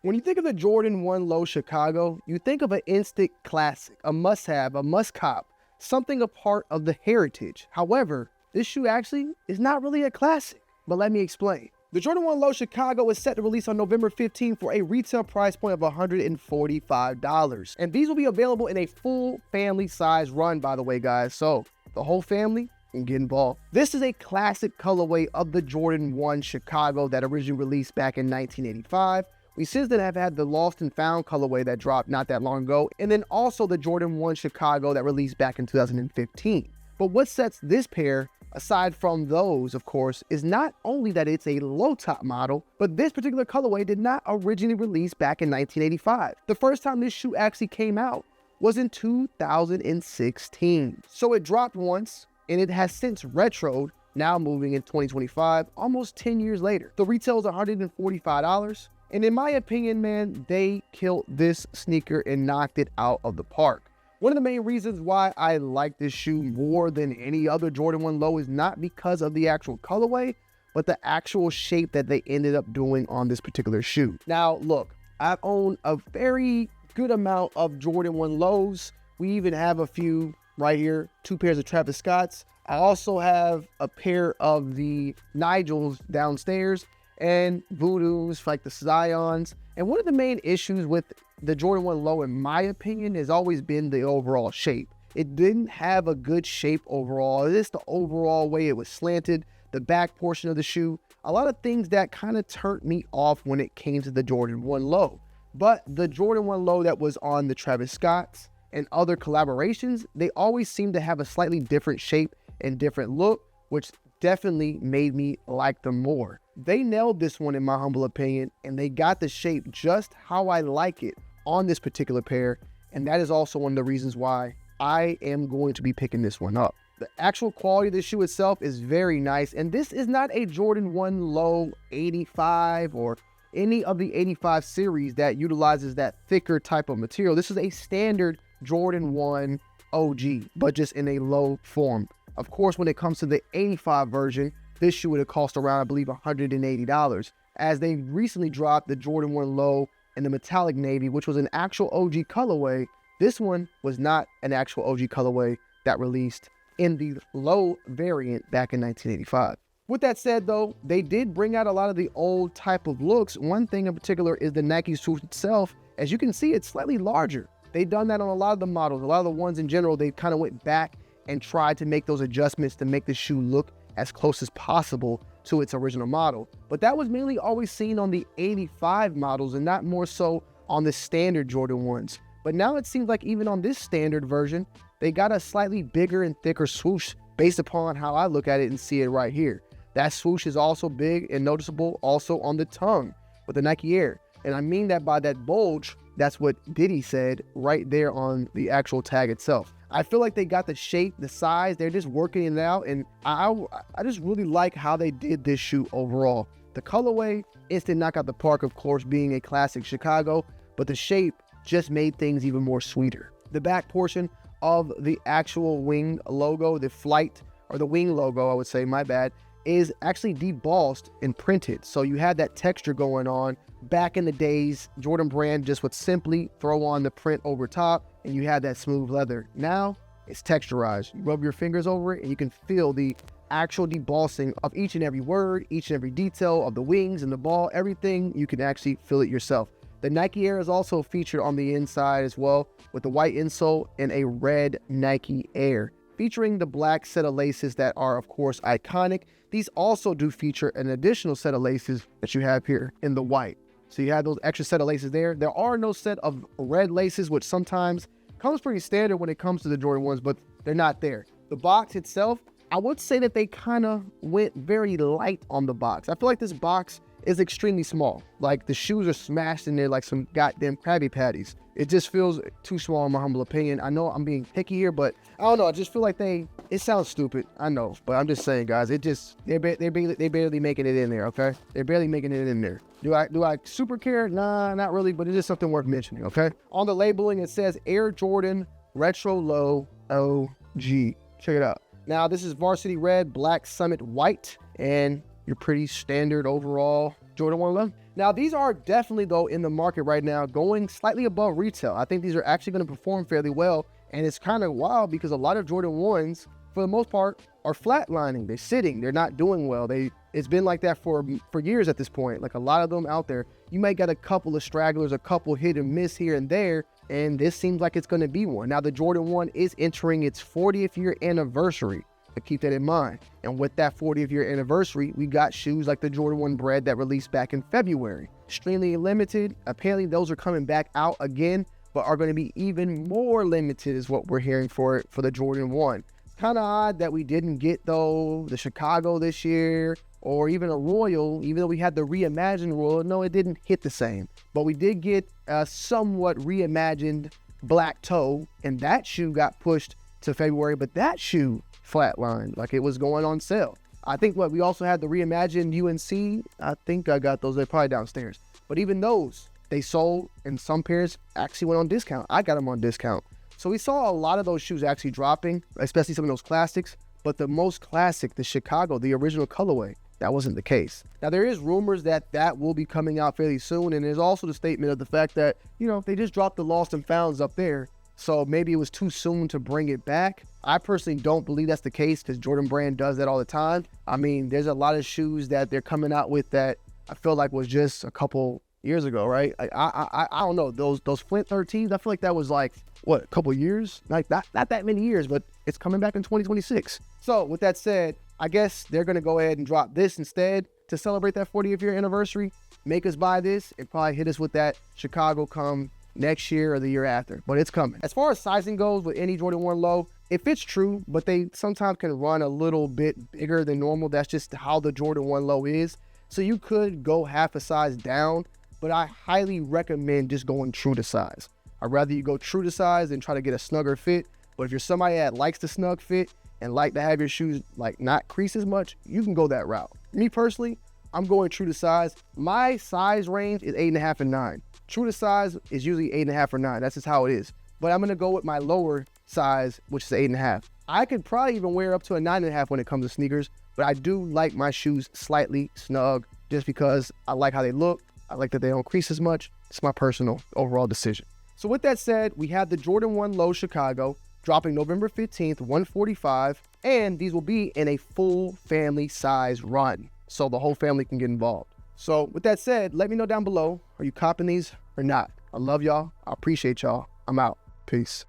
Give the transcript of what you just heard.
When you think of the Jordan 1 Low Chicago, you think of an instant classic, a must-have, a must-cop, something a part of the heritage. However, this shoe actually is not really a classic, but let me explain. The Jordan 1 Low Chicago is set to release on November 15 for a retail price point of $145. And these will be available in a full family size run, by the way, guys. So the whole family can get involved. This is a classic colorway of the Jordan 1 Chicago that originally released back in 1985. We since then have had the Lost and Found colorway that dropped not that long ago, and then also the Jordan 1 Chicago that released back in 2015. But what sets this pair, aside from those, of course, is not only that it's a low top model, but this particular colorway did not originally release back in 1985. The first time this shoe actually came out was in 2016. So it dropped once, and it has since retroed, now moving in 2025, almost 10 years later. The retail is $145. And in my opinion, man, they killed this sneaker and knocked it out of the park. One of the main reasons why I like this shoe more than any other Jordan 1 Low is not because of the actual colorway, but the actual shape that they ended up doing on this particular shoe. Now, look, I've owned a very good amount of Jordan 1 Lows. We even have a few right here, 2 pairs of Travis Scotts. I also have a pair of the Nigels downstairs, and Voodoos, like the Zions. And one of the main issues with the Jordan 1 Low, in my opinion, has always been the overall shape. It didn't have a good shape overall. It is the overall way it was slanted, the back portion of the shoe. A lot of things that kind of turned me off when it came to the Jordan 1 Low. But the Jordan 1 Low that was on the Travis Scotts and other collaborations, they always seem to have a slightly different shape and different look, which definitely made me like them more. They nailed this one in my humble opinion, and they got the shape just how I like it on this particular pair, and that is also one of the reasons why I am going to be picking this one up. The actual quality of the shoe itself is very nice, and this is not a Jordan 1 Low 85 or any of the 85 series that utilizes that thicker type of material. This is a standard Jordan 1 OG, but just in a low form. Of course, when it comes to the 85 version, this shoe would have cost around, I believe, $180. As they recently dropped the Jordan 1 Low in the metallic navy, which was an actual OG colorway. This one was not an actual OG colorway that released in the low variant back in 1985. With that said, though, they did bring out a lot of the old type of looks. One thing in particular is the Nike swoosh itself. As you can see, it's slightly larger. They've done that on a lot of the models. A lot of the ones in general, they kind of went back and tried to make those adjustments to make the shoe look as close as possible to its original model. But that was mainly always seen on the 85 models and not more so on the standard Jordan 1s. But now it seems like even on this standard version, they got a slightly bigger and thicker swoosh based upon how I look at it and see it right here. That swoosh is also big and noticeable also on the tongue with the Nike Air. And I mean that by that bulge, that's what Diddy said right there on the actual tag itself. I feel like they got the shape, the size, they're just working it out, and I just really like how they did this shoe overall. The colorway, instant knock out the park, of course, being a classic Chicago, but the shape just made things even more sweeter. The back portion of the actual wing logo, the flight, or the wing logo, I would say, my bad, is actually debossed and printed. So you had that texture going on. Back in the days, Jordan Brand just would simply throw on the print over top, and you had that smooth leather. Now it's texturized. You rub your fingers over it and you can feel the actual debossing of each and every word, each and every detail of the wings and the ball, everything. You can actually feel it yourself. The Nike Air is also featured on the inside as well, with the white insole and a red Nike Air, featuring the black set of laces that are, of course, iconic. These also do feature an additional set of laces that you have here in the white. So you have those extra set of laces there. There are no set of red laces, which sometimes comes pretty standard when it comes to the Jordan 1s, but they're not there. The box itself, I would say that they kind of went very light on the box. I feel like this box is extremely small. Like the shoes are smashed in there like some goddamn Krabby Patties. It just feels too small in my humble opinion. I know I'm being picky here, but I don't know. I just feel like it sounds stupid. I know, but I'm just saying, guys, they're barely making it in there, okay? They're barely making it in there. Do I super care? Nah, not really, but it is something worth mentioning, okay? On the labeling, it says Air Jordan Retro Low OG. Check it out. Now, this is Varsity Red, Black Summit White, and your pretty standard overall Jordan 1 11. Now, these are definitely, though, in the market right now, going slightly above retail. I think these are actually going to perform fairly well. And it's kind of wild because a lot of Jordan 1s, for the most part, are flatlining. They're sitting. They're not doing well. It's been like that for years at this point. Like a lot of them out there, you might get a couple of stragglers, a couple hit and miss here and there, and this seems like it's going to be one. Now, the Jordan 1 is entering its 40th year anniversary. But keep that in mind. And with that 40th year anniversary, we got shoes like the Jordan 1 Bread that released back in February. Extremely limited. Apparently, those are coming back out again, but are going to be even more limited is what we're hearing for the Jordan 1. It's kind of odd that we didn't get, though, the Chicago this year or even a Royal, even though we had the reimagined Royal. No, it didn't hit the same. But we did get a somewhat reimagined Black Toe, and that shoe got pushed to February, but that shoe flatlined, like it was going on sale. I think we also had the reimagined UNC. I think I got those. They're probably downstairs. But even those, they sold, and some pairs actually went on discount. I got them on discount. So we saw a lot of those shoes actually dropping, especially some of those classics. But the most classic, the Chicago, the original colorway, that wasn't the case. Now, there is rumors that will be coming out fairly soon. And there's also the statement of the fact that, they just dropped the lost and founds up there. So maybe it was too soon to bring it back. I personally don't believe that's the case because Jordan Brand does that all the time. I mean, there's a lot of shoes that they're coming out with that I feel like was just a couple years ago, right? I don't know. Those Flint 13s, I feel like that was like, what, a couple years? Like not that many years, but it's coming back in 2026. So with that said, I guess they're going to go ahead and drop this instead to celebrate that 40th year anniversary. Make us buy this and probably hit us with that Chicago come next year or the year after, but it's coming. As far as sizing goes with any Jordan 1 low, it fits true, but they sometimes can run a little bit bigger than normal. That's just how the Jordan 1 low is. So you could go half a size down, but I highly recommend just going true to size. I'd rather you go true to size than try to get a snugger fit. But if you're somebody that likes the snug fit and like to have your shoes like not crease as much, you can go that route. Me personally, I'm going true to size. My size range is 8.5 and 9. True to size is usually 8.5 or 9. That's just how it is. But I'm going to go with my lower size, which is 8.5. I could probably even wear up to a 9.5 when it comes to sneakers, but I do like my shoes slightly snug just because I like how they look. I like that they don't crease as much. It's my personal overall decision. So with that said, we have the Jordan 1 Low Chicago dropping November 15th, 145, and these will be in a full family size run, so the whole family can get involved. So with that said, let me know down below, are you copping these or not? I love y'all. I appreciate y'all. I'm out. Peace.